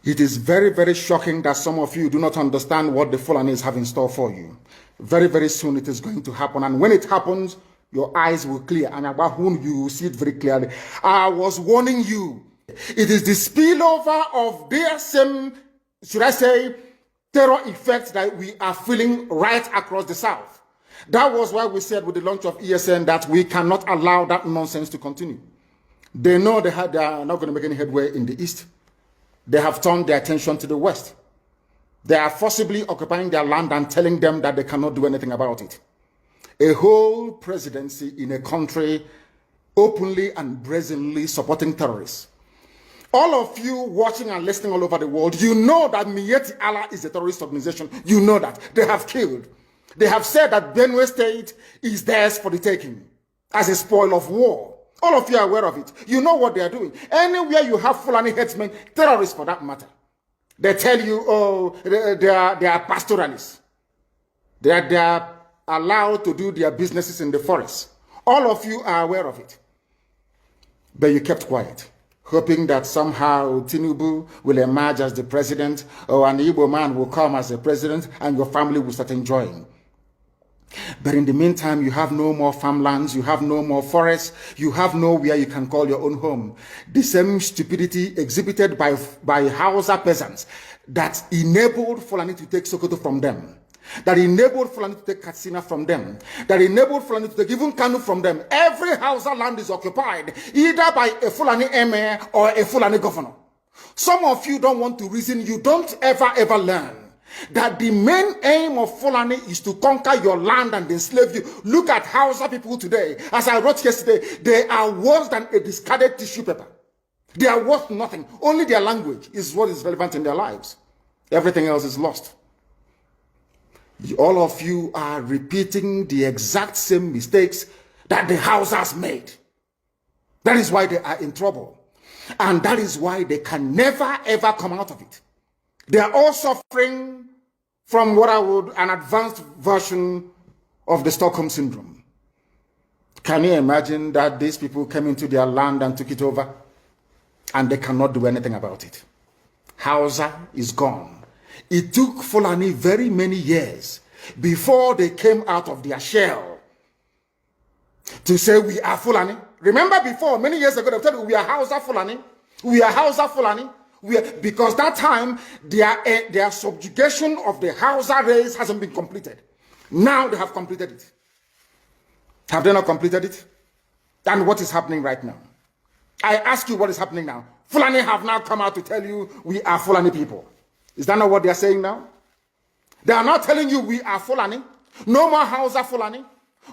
It is very, very shocking that some of you do not understand what the Fulanis have in store for you. Very, very soon it is going to happen. And when it happens, your eyes will clear. And about whom you will see it very clearly. I was warning you. It is the spillover of their same, should I say, terror effect that we are feeling right across the South. That was why we said with the launch of ESN that we cannot allow that nonsense to continue. They know they are not going to make any headway in the East. They have turned their attention to the West. They are forcibly occupying their land and telling them that they cannot do anything about it. A whole presidency in a country openly and brazenly supporting terrorists. All of you watching and listening all over the world, you know that Miyetti Allah is a terrorist organization. You know that. They have killed. They have said that Benue State is theirs for the taking as a spoil of war. All of you are aware of it. You know what they are doing. Anywhere you have Fulani headsmen, terrorists for that matter, they tell you, oh, they are pastoralists. They are allowed to do their businesses in the forest. All of you are aware of it. But you kept quiet, hoping that somehow Tinubu will emerge as the president, or an Igbo man will come as the president, and your family will start enjoying. But in the meantime, you have no more farmlands, you have no more forests, you have nowhere you can call your own home. The same stupidity exhibited by Hausa peasants that enabled Fulani to take Sokoto from them, that enabled Fulani to take Katsina from them, that enabled Fulani to take even Kanu from them. Every Hausa land is occupied either by a Fulani emir or a Fulani governor. Some of you don't want to reason, you don't ever learn that the main aim of Fulani is to conquer your land and enslave you. Look at Hausa people today. As I wrote yesterday, they are worse than a discarded tissue paper. They are worth nothing. Only their language is what is relevant in their lives. Everything else is lost. All of you are repeating the exact same mistakes that the Hausas made. That is why they are in trouble. And that is why they can never ever come out of it. They are all suffering from what I would, an advanced version of the Stockholm Syndrome. Can you imagine that these people came into their land and took it over and they cannot do anything about it? Hausa is gone. It took Fulani very many years before they came out of their shell to say we are Fulani. Remember before, many years ago, they told you we are Hausa Fulani. We are Hausa Fulani. Because that time, their subjugation of the Hausa race hasn't been completed. Now they have completed it. Have they not completed it? And what is happening right now? I ask you what is happening now. Fulani have now come out to tell you we are Fulani people. Is that not what they are saying now? They are not telling you we are Fulani. No more Hausa Fulani.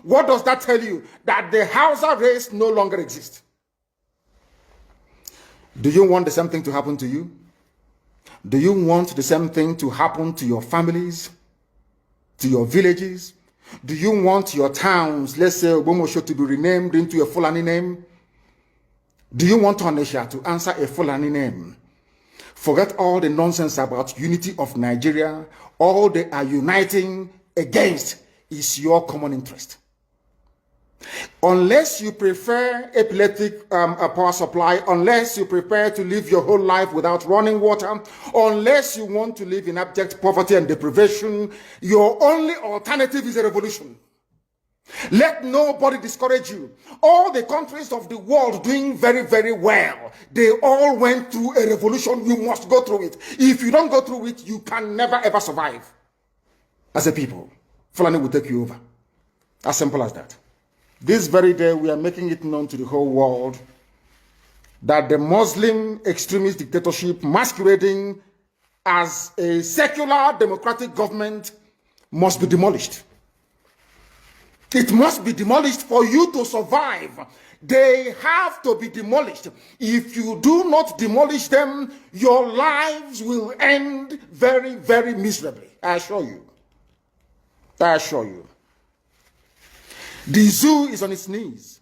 What does that tell you? That the Hausa race no longer exists. Do you want the same thing to happen to you? Do you want the same thing to happen to your families, to your villages? Do you want your towns, let's say Obomosho, to be renamed into a Fulani name? Do you want Onisha to answer a Fulani name? Forget all the nonsense about unity of Nigeria. All they are uniting against is your common interest. Unless you prefer epileptic power supply, unless you prepare to live your whole life without running water, unless you want to live in abject poverty and deprivation, your only alternative is a revolution. Let nobody discourage you. All the countries of the world doing very, very well, they all went through a revolution. You must go through it. If you don't go through it, you can never ever survive. As a people, Fulani will take you over. As simple as that. This very day, we are making it known to the whole world that the Muslim extremist dictatorship masquerading as a secular democratic government must be demolished. It must be demolished for you to survive. They have to be demolished. If you do not demolish them, your lives will end very, very miserably. I assure you. I assure you. The zoo is on its knees.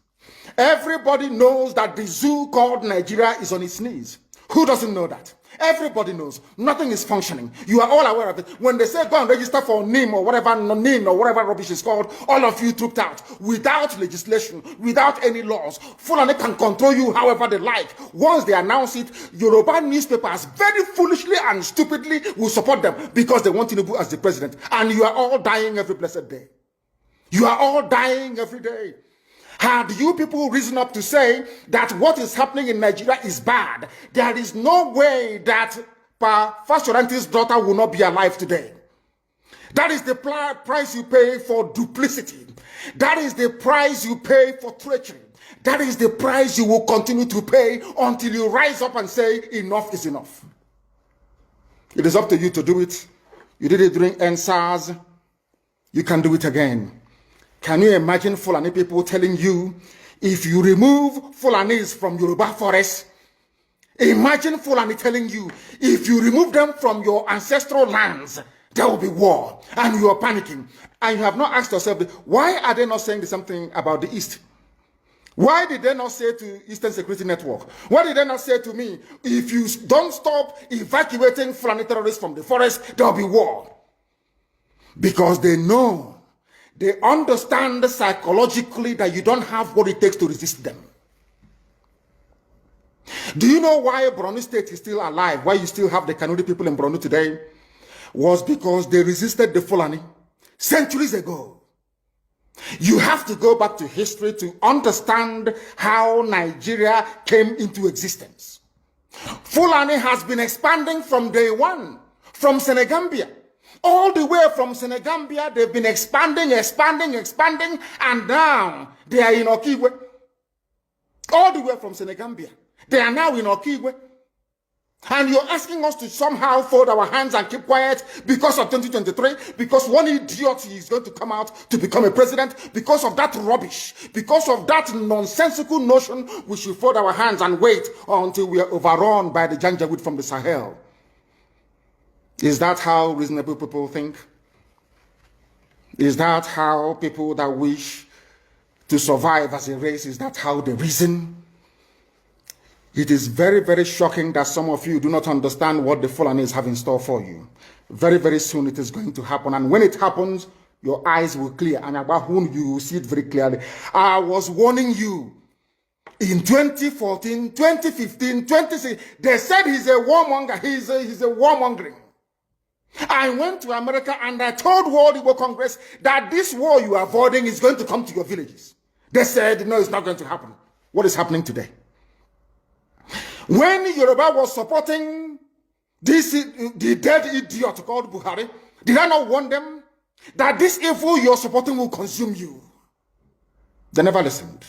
Everybody knows that the zoo called Nigeria is on its knees. Who doesn't know that? Everybody knows. Nothing is functioning. You are all aware of it. When they say go and register for NIM or whatever, NIN or whatever rubbish is called, all of you trooped out without legislation, without any laws. Fulani can control you however they like. Once they announce it, Yoruba newspapers very foolishly and stupidly will support them because they want Tinubu as the president. And you are all dying every blessed day. You are all dying every day. Had you people risen up to say that what is happening in Nigeria is bad, there is no way that Pa Fashoranti's daughter will not be alive today. That is the price you pay for duplicity. That is the price you pay for treachery. That is the price you will continue to pay until you rise up and say enough is enough. It is up to you to do it. You did it during NSAS. You can do it again. Can you imagine Fulani people telling you, if you remove Fulanis from Yoruba forest, imagine Fulani telling you, if you remove them from your ancestral lands, there will be war, and you are panicking. And you have not asked yourself, why are they not saying the same thing about the East? Why did they not say to Eastern Security Network? Why did they not say to me, if you don't stop evacuating Fulani terrorists from the forest, there will be war? Because they know. They understand psychologically that you don't have what it takes to resist them. Do you know why Borno State is still alive? Why you still have the Kanuri people in Borno today? Was because they resisted the Fulani centuries ago. You have to go back to history to understand how Nigeria came into existence. Fulani has been expanding from day one, from Senegambia. All the way from Senegambia, they've been expanding, and now they are in Okigwe. All the way from Senegambia. They are now in Okigwe. And you're asking us to somehow fold our hands and keep quiet because of 2023, because one idiot is going to come out to become a president, because of that rubbish, because of that nonsensical notion, we should fold our hands and wait until we are overrun by the Janjaweed from the Sahel. Is that how reasonable people think? Is that how people that wish to survive as a race, is that how they reason? It is very, very shocking that some of you do not understand what the Fulanis have in store for you. Very, very soon it is going to happen. And when it happens, your eyes will clear. And about whom you will see it very clearly. I was warning you. In 2014, 2015, 2016, they said he's a warmonger. He's a warmongering. I went to America and I told World Igbo Congress that this war you are avoiding is going to come to your villages. They said, no, it's not going to happen. What is happening today? When Yoruba was supporting the dead idiot called Buhari, did I not warn them that this evil you're supporting will consume you? They never listened.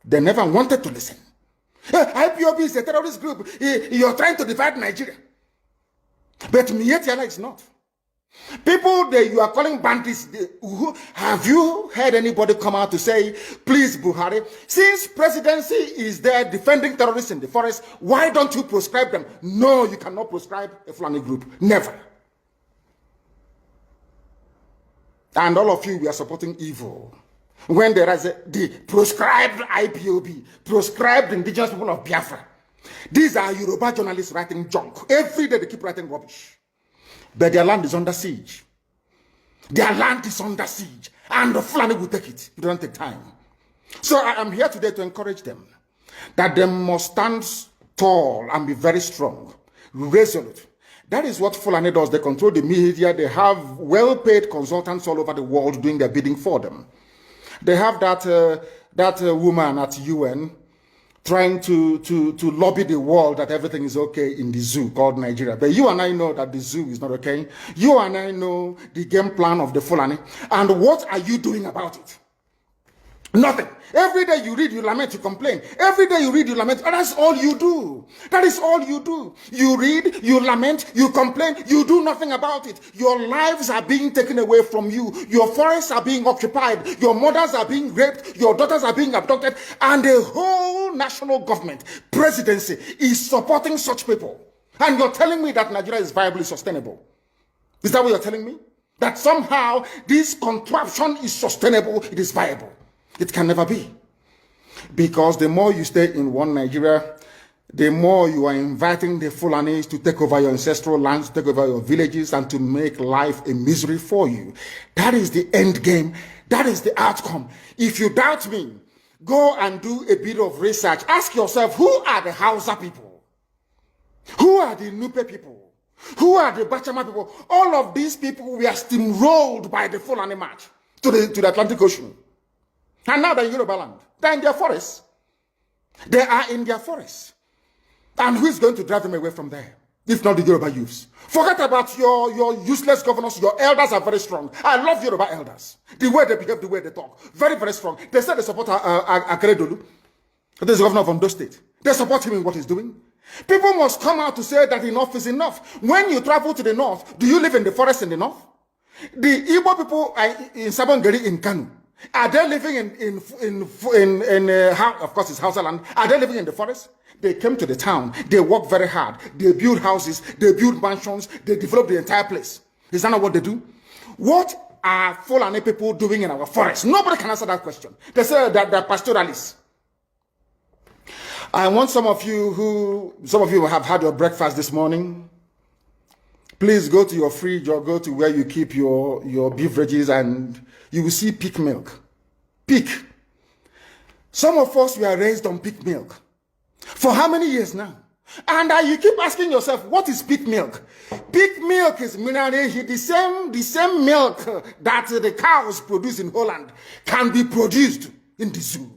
They never wanted to listen. IPOB is a terrorist group. You're trying to divide Nigeria. But Mietiala is not. People that you are calling bandits, have you heard anybody come out to say, please Buhari, since presidency is there defending terrorists in the forest, why don't you proscribe them? No, you cannot proscribe a Fulani group. Never. And all of you, we are supporting evil. When there is the proscribed IPOB, proscribed indigenous people of Biafra. These are Yoruba journalists writing junk. Every day they keep writing rubbish. But their land is under siege. Their land is under siege. And the Fulani will take it. It doesn't take time. So I am here today to encourage them that they must stand tall and be very strong, resolute. That is what Fulani does. They control the media. They have well-paid consultants all over the world doing their bidding for them. They have that woman at UN trying to lobby the world that everything is okay in the zoo called Nigeria. But you and I know that the zoo is not okay. You and I know the game plan of the Fulani. And what are you doing about it? Nothing. Every day you read, you lament, you complain. Every day you read, you lament. And that's all you do. That is all you do. You read, you lament, you complain. You do nothing about it. Your lives are being taken away from you. Your forests are being occupied. Your mothers are being raped. Your daughters are being abducted. And the whole national government, presidency, is supporting such people. And you're telling me that Nigeria is viably sustainable. Is that what you're telling me? That somehow this contraption is sustainable, it is viable. It can never be. Because the more you stay in one Nigeria, the more you are inviting the Fulanis to take over your ancestral lands, to take over your villages, and to make life a misery for you. That is the end game. That is the outcome. If you doubt me, go and do a bit of research. Ask yourself, who are the Hausa people? Who are the Nupe people? Who are the Bachama people? All of these people were steamrolled by the Fulani march to the Atlantic Ocean. And now they're in Yoruba land. They're in their forests. They are in their forests. And who is going to drive them away from there? If not the Yoruba youths. Forget about your useless governors. Your elders are very strong. I love Yoruba elders. The way they behave, the way they talk. Very, very strong. They say they support Akeredolu. This is the governor of Ondo State. They support him in what he's doing. People must come out to say that enough is enough. When you travel to the north, do you live in the forest in the north? The Igbo people in Sabongeri in Kanu, are they living of course it's Hausa land, are they living in the forest? They came to the town, they work very hard, they build houses, they build mansions, they develop the entire place. Is that not what they do? What are Fulani people doing in our forest? Nobody can answer that question. They say that they're pastoralists. I want some of you have had your breakfast this morning. Please go to your fridge or go to where you keep your beverages and you will see pig milk. Pig. Some of us were raised on pig milk. For how many years now? And you keep asking yourself, what is pig milk? Pig milk is the same milk that the cows produce in Holland can be produced in the zoo.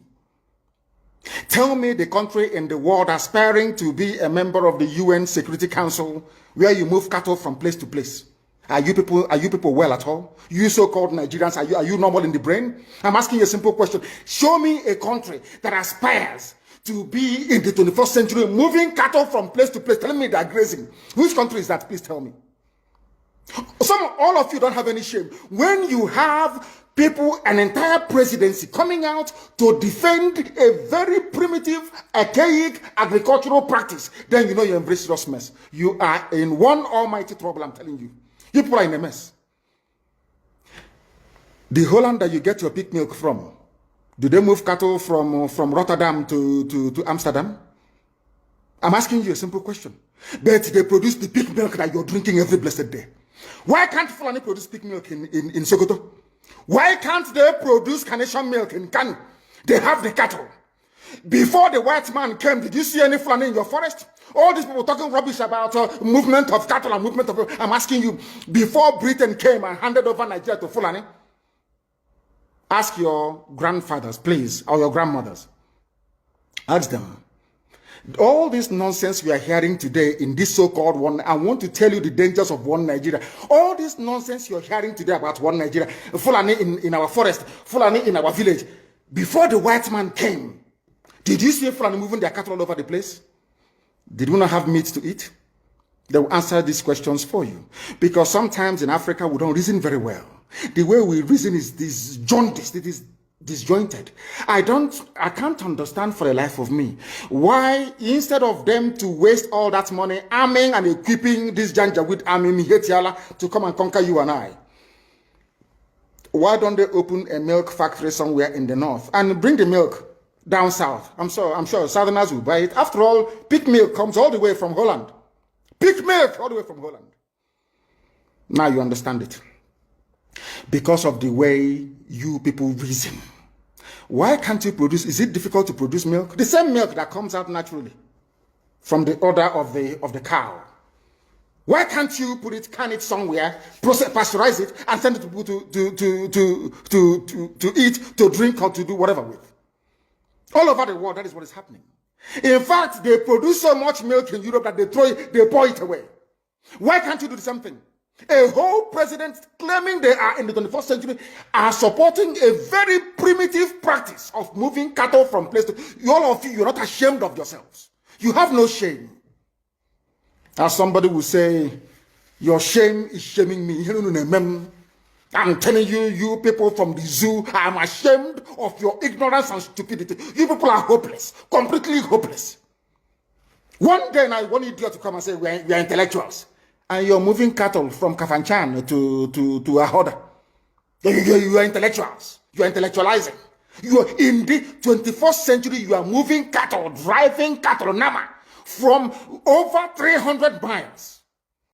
Tell me the country in the world aspiring to be a member of the UN Security Council where you move cattle from place to place. Are you people well at all? You so-called Nigerians, are you normal in the brain? I'm asking you a simple question. Show me a country that aspires to be in the 21st century, moving cattle from place to place, telling me they're grazing. Which country is that? Please tell me. All of you don't have any shame. When you have people, an entire presidency coming out to defend a very primitive, archaic agricultural practice, then you know you're in very serious mess. You are in one almighty trouble, I'm telling you. You people are in a mess. The Holland that you get your pig milk from, do they move cattle from Rotterdam to Amsterdam? I'm asking you a simple question. But they produce the pig milk that you're drinking every blessed day. Why can't Fulani produce pig milk in Sokoto? Why can't they produce carnation milk in Kanu? They have the cattle. Before the white man came, did you see any Fulani in your forest? All these people talking rubbish about movement of cattle and movement of... I'm asking you, before Britain came and handed over Nigeria to Fulani, ask your grandfathers, please, or your grandmothers. Ask them. All this nonsense we are hearing today in this so-called one, I want to tell you the dangers of one Nigeria. All this nonsense you're hearing today about one Nigeria, Fulani in our forest, Fulani in our village. Before the white man came, did you see Fulani moving their cattle all over the place? Did we not have meat to eat? They will answer these questions for you. Because sometimes in Africa, we don't reason very well. The way we reason is disjointed. It is disjointed. I can't understand for the life of me why instead of them to waste all that money arming and equipping this Janjaweed army Mihetiala to come and conquer you and I, why don't they open a milk factory somewhere in the north and bring the milk down south? I'm sure Southerners will buy it. After all, pig milk comes all the way from Holland. Pig milk all the way from Holland. Now you understand it. Because of the way you people reason. Why can't you produce? Is it difficult to produce milk? The same milk that comes out naturally from the udder of the cow. Why can't you can it somewhere, pasteurize it, and send it to people to eat, to drink, or to do whatever with? All over the world, that is what is happening. In fact, they produce so much milk in Europe that they pour it away. Why can't you do the same thing? A whole president claiming they are in the 21st century are supporting a very primitive practice of moving cattle from place to... All of you, you're not ashamed of yourselves. You have no shame. As somebody will say, your shame is shaming me. I'm telling you, you people from the zoo, I'm ashamed of your ignorance and stupidity. You people are hopeless, completely hopeless. One day I want idiot to come and say, we are intellectuals. And you're moving cattle from Kafanchan to Ahoda. You are intellectuals. You are intellectualizing. You are in the 21st century, you are moving cattle, driving cattle, Nama. from over 300 miles.